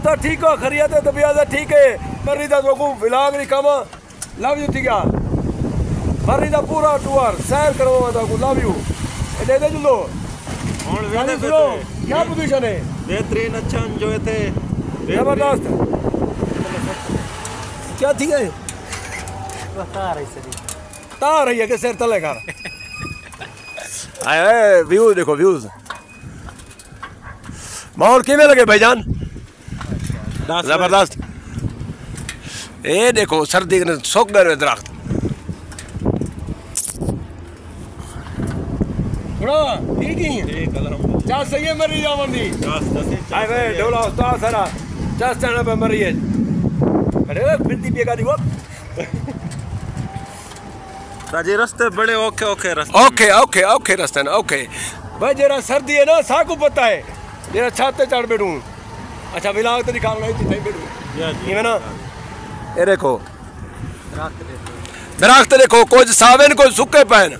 दोस्त ठीक हो खरियत है तबियत ठीक है मरी दा तो व्लॉग नहीं कम लव यू ठीक है मरी दा पूरा टूर सैर करो दा लव यू दे दे जुलो हुन वेदे सुनो क्या पोजीशन है बेहतरीन अच्छा एंजॉय थे जबरदस्त क्या थी है बता रही सही ता रही है कि सिर तले कर आए व्यूज देखो व्यूज माहौल किमें लगे भाईजान जबरदस्त ये देखो सर्दी ने सूख गए दरख्त ठीक ही है सही है मरी जावन दी आए वे ढोला उस्ताद सारा चस चढ़ने पे मरी है अरे फिरती बेगा दी वो ताजी रास्ते बड़े ओके रास्ते ओके रास्ते ना ओके भाई जरा सर्दी है ना साकू पता है जरा छत पे चढ़ बैठूं अच्छा विलाग तो निकालना ही थी बैठूं ये ना ये देखो दरख्त देखो कुछ सावन को सूखे पैन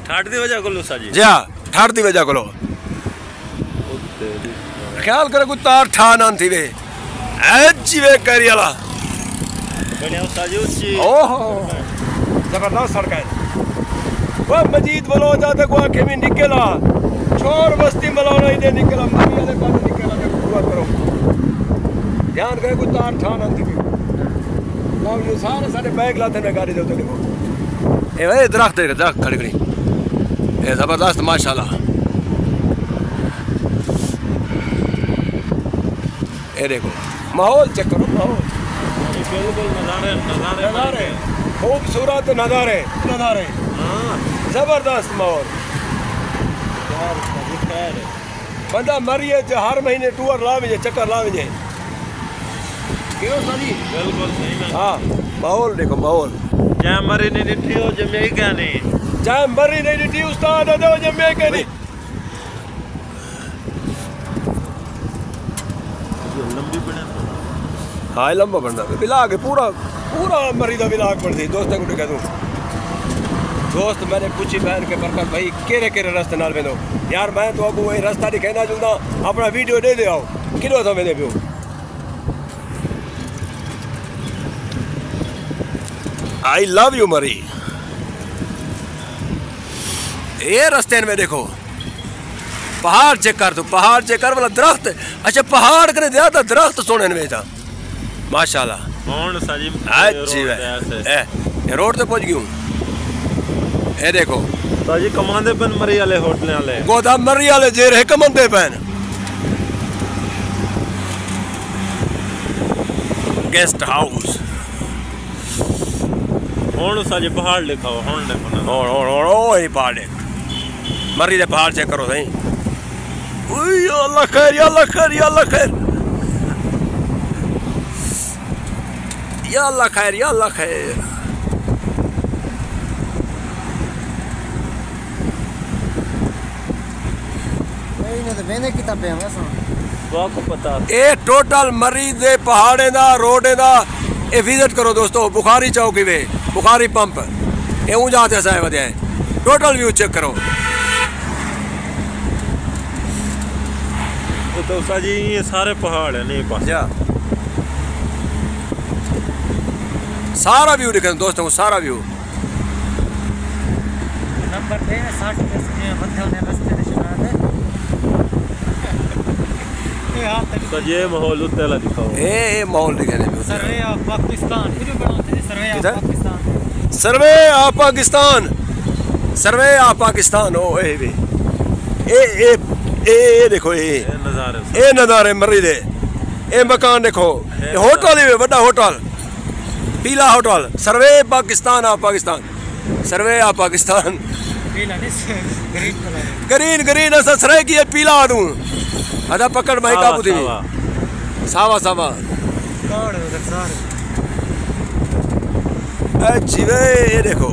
ठाट दी वजह कोलो साजी जी हां ठाट दी वजह कोलो ख्याल करे कोई तार ठा ना थी वे जीवे करियाला बढ़िया साजी उची ओहो जबरदस्त सड़क है वो मजीद बोलो जाते को आंखें में निकला छोर बस्ती मलाना ही दे निकला मरी वाले का निकला जब दुआ करो ध्यान करे कोई तार ठा ना थी लो ये सारे बैग लाते ने गाड़ी दे तो देखो ए भाई दरख्त खड़ी खड़ी ए जबरदस्त माशाल्लाह ए देखो माहौल चेक करो माहौल बिल्कुल नजारे खूबसूरत नजारे जबरदस्त माहौल बंदा मरिए हर महीने टूर लावे चक्कर लावे क्यों साजी बिल्कुल सही हाँ माहौल देखो माहौल जय मरी नहीं डिठी हो जमे क्या नहीं जय मरी नहीं डिठी उस्ताद दो जमे क्या नहीं लंबी बने हाँ लंबा बनना विलाग पूरा मरी का विलाग बनती दोस्तों को कह दूँ दोस्त मैंने पूछी बहन के बरकत भाई केरे रास्ते नाल वेंदो यार मैं तो अगू वही रास्ता नहीं कहना चाहता अपना वीडियो दे दे आओ किलो था वेंदे पियो आई लव यू मरी ये रास्ते में देखो पहाड़ चेक कर तू पहाड़ चेक कर वाला दरख्त अच्छा पहाड़ करे दिया था दरख्त सोने में था माशाल्लाह कौन साजी अच्छी ये रोड पे पहुंच गई ये देखो साजी कमांदे पन मरी वाले होटल वाले गोदा मरी वाले जेर है कमांदे पन गेस्ट हाउस कौन साजी पहाड़ लिखाओ हुन देखो ना ओ ये पहाड़ मरी दे पहाड़ चेक करो सही ओए अल्लाह खैर या अल्लाह खैर या अल्लाह खैर या अल्लाह खैर या अल्लाह खैर ये तो मैंने किताबें हैं सुन तो आपको पता ए टोटल मरी दे पहाड़े दा रोडे दा ए विजिट करो दोस्तों बुखारी चौकी वे बुखारी पंप ए ऊं जाते साए वदे टोटल व्यू चेक करो तो साजी ये सारे पहाड़ है नहीं पास सारा व्यू दिखे दोस्तों सारा व्यू नंबर थे 60 के मध्य ने रास्ते निशान है ये हाथ तो ये माहौल उतला दिखाओ ए माहौल दिखे ने सर्वे ऑफ पाकिस्तान वीडियो बनाते हैं survey of Pakistan survey of Pakistan ओ ए भी ए देखो ए नज़ारे मरी दे ए मकान देखो होटल ही बड़ा होटल पीला hotel survey Pakistan of Pakistan survey of Pakistan green ऐसा सरे की पीला दूं अदा पकड़ भाई काबू थी सावा सावा जीवे ये देखो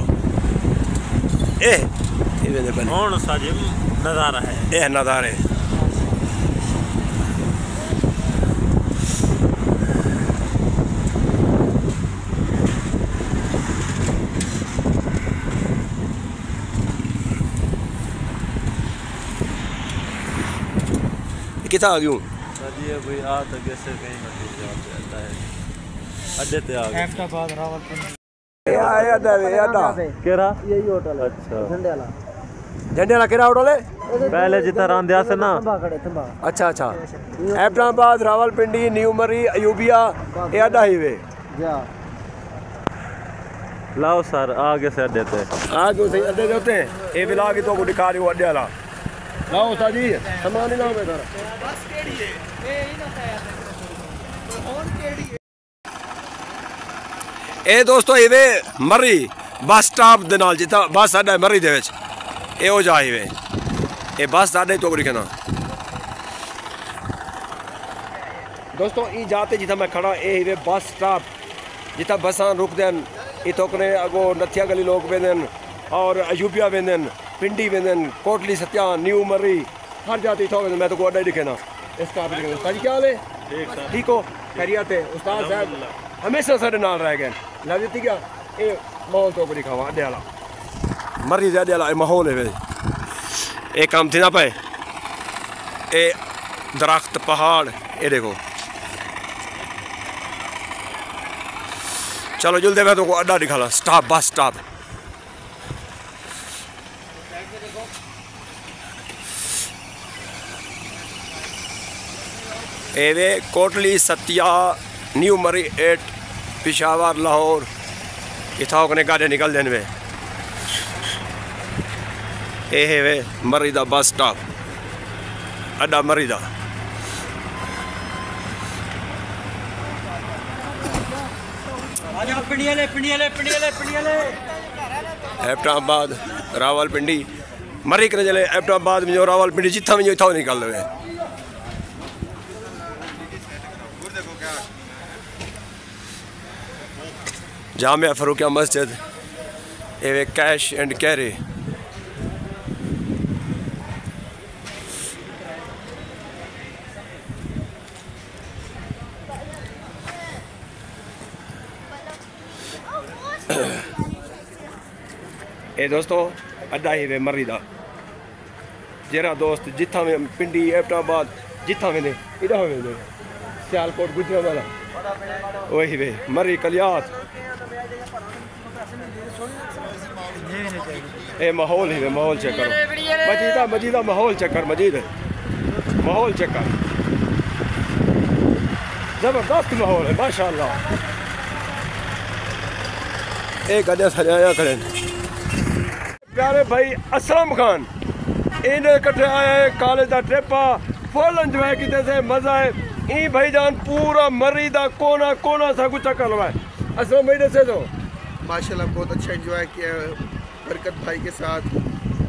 ए ये कौन साजिम नज़ारा है ए नज़ारे कितना आ गयूं ये भाई आ तो कैसे कहीं ना कहीं जाता है अड्डे ते आ गए हैदराबाद रावलपिंडी केरा यही होटल है अच्छा झंडे वाला झंडे वाला केड़ा होटल है पहले जितना रांधिया से ना अच्छा अच्छा हैदराबाद रावलपिंडी न्यू मरी अयूबिया ये अड्डा हाईवे लाओ सर आगे से अड्डे ते आगे से अड्डे होते हैं ये भी ला के तो को दिखा रही हूँ अड्डे वाला लाओ उस्ताद जी सामान ही लाओ मैं सारा ਇਹ ਦੋਸਤੋ ਹਾਈਵੇ ਮਰੀ ਬੱਸ ਸਟਾਪ ਦੇ ਨਾਲ ਜਿੱਥੇ ਬੱਸ ਸਾਡਾ ਮਰੀ ਦੇ ਵਿੱਚ ਇਹ ਹੋ ਜਾ ਹਾਈਵੇ ਇਹ ਬੱਸ ਸਾਡੇ ਟੋਕਰੀ ਕਨਾ ਦੋਸਤੋ ਇਹ ਜਾਤੇ ਜਿੱਥੇ ਮੈਂ ਖੜਾ ਇਹ ਹਾਈਵੇ ਬੱਸ ਸਟਾਪ ਜਿੱਥੇ ਬੱਸਾਂ ਰੁਕਦੇ ਹਨ ਇਹ ਟੋਕਰੇ ਅਗੋ ਨਥਿਆ ਗਲੀ ਲੋਕ ਵੇਂਦੇ ਹਨ ਔਰ ਅਯੂਬੀਆ ਵੇਂਦੇ ਹਨ ਪਿੰਡੀ ਵੇਂਦੇ ਹਨ ਕੋਟਲੀ सत्या न्यू मरी हर जाते इथों वेंदे मैं तो को अड्डा दिखे ना इस काबिल दिखे उस्ताद जी क्या हाल है ठीक हो खैरियत है उस्ताद साहब हमेशा साढ़े नाल रह गए लग जाती क्या ये माहौल तो बड़ी खावा अड्डे वाला मरी अड्डे वाला माहौल है ये काम थी ना पे ये दरख्त पहाड़ ये देखो चलो जल्दी मैं तो को अड्डा दिखा ला स्टॉप बस स्टॉप एवे कोटली सत्या न्यू मरी 8 पिशावर लाहौर इथां कने गाड़े निकल देन वे ए है वे मरी दा बस स्टॉप अड्डा मरी दा हैदराबाद रावलपिंडी मरी करे चले हैदराबाद में जो रावलपिंडी जिथा में इथां निकल वे जामिया फरूकिया मस्जिद एवे कैश एंड कैरी ए दोस्तों अड्डा ही वे मरी दा जेरा दोस्त जिथा में पिंडी हैदराबाद जिथा में इधर में सियालकोट गुजरांवाला वही वे मरी कलियात ए माहौल ही माहौल चेक करो मजीदा माहौल चेक कर मजीद माहौल चेक कर जबरदस्त माहौल है माशाल्लाह एक अड्डा सजाया खड़े प्यारे भाई असलम खान इन्हें कट्ठे आए कॉलेज का ट्रिप आ फुल एंजॉय किते से मजा है ई भाईजान पूरा मरी दा कोना कोना सा कुछ चक्कर लगा असलम भाई दसे तो माशाल्लाह बहुत अच्छा एंजॉय किया बरकत भाई के साथ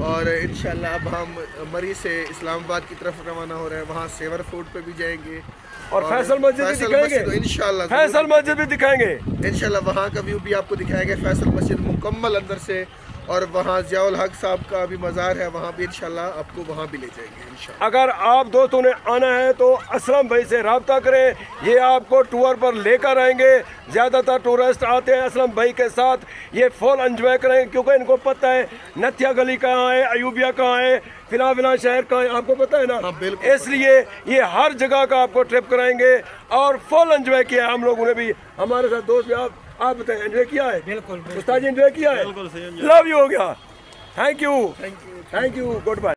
और इंशाल्लाह अब हम मरी से इस्लामाबाद की तरफ रवाना हो रहे हैं वहाँ सेवर फूड पे भी जाएंगे और फैसल मस्जिद भी दिखाएंगे तो इंशाल्लाह फैसल मस्जिद भी दिखाएंगे इंशाल्लाह वहाँ का व्यू भी आपको दिखाएंगे फैसल मस्जिद मुकम्मल अंदर से और वहाँ ज़ियाउल हक साहब का भी मज़ार है वहाँ भी इंशाल्लाह आपको वहाँ भी ले जाएंगे इंशाल्लाह। अगर आप दोस्तों ने आना है तो असलम भाई से रब्ता करें ये आपको टूर पर लेकर आएंगे ज़्यादातर टूरिस्ट आते हैं असलम भाई के साथ ये फुल एंजॉय करेंगे क्योंकि इनको पता है नथिया गली कहाँ है अयूबिया कहाँ है फिलहाल शहर कहाँ है आपको पता है ना इसलिए ये हर जगह का आपको ट्रिप कराएंगे और फुल एंजॉय किया है हम लोगों ने भी हमारे साथ दोस्त भी आप बताएं एंजॉय किया है बिल्कुल उस्ताद जी एंजॉय किया है लव यू हो गया थैंक यू गुड बाय।